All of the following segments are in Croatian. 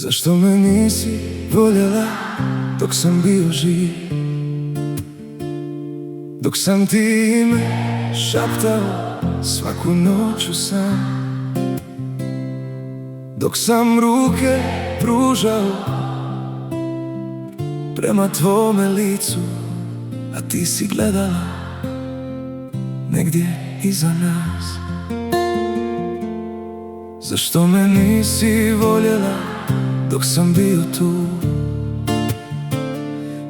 Zašto me nisi voljela dok sam bio živ, dok sam ti ime šaptao svaku noć u san, dok sam ruke pružao prema tvome licu, a ti si gledala negdje iza nas. Zašto me nisi voljela dok sam bio tu,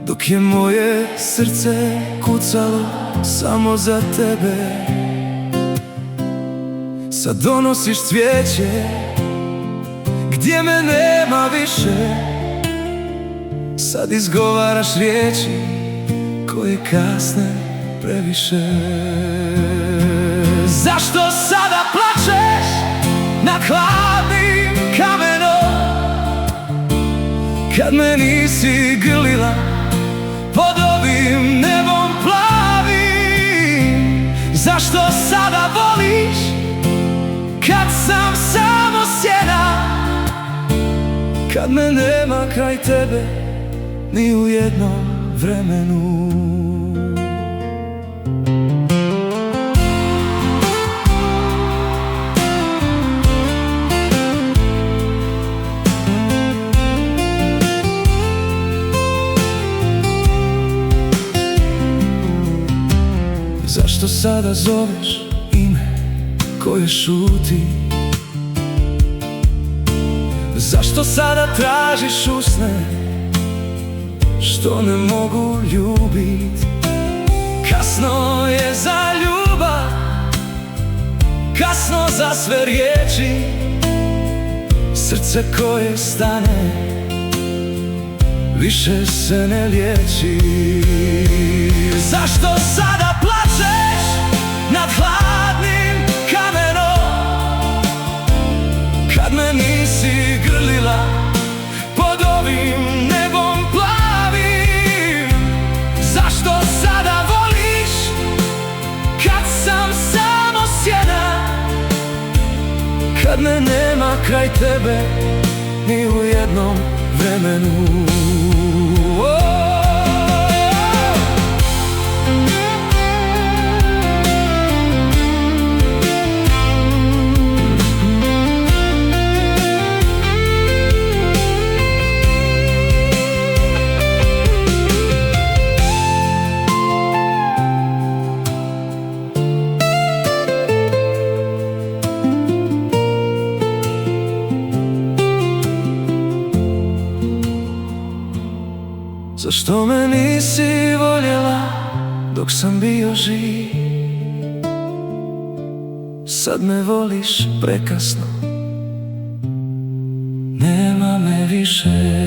dok je moje srce kucalo samo za tebe? Sad donosiš cvijeće gdje me nema više, sad izgovaraš riječi koje kasne previše. Zašto sada plačeš nad hladnim kamenom, kad me nisi grlila pod ovim nebom plavim? Zašto sada voliš kad sam samo sjena, kad me nema kraj tebe ni u jednom vremenu? Zašto sada zoveš ime koje šuti? Zašto sada tražiš usne što ne mogu ljubit? Kasno je za ljubav, kasno za sve riječi, srce koje stane više se ne liječi. Zašto sada plačeš nad hladnim kamenom, kad me nisi grlila pod ovim nebom plavim? Zašto sada voliš kad sam samo sjena, kad me nema kraj tebe ni u jednom vremenu? Zašto me nisi voljela dok sam bio živ, sad me voliš prekasno, nema me više.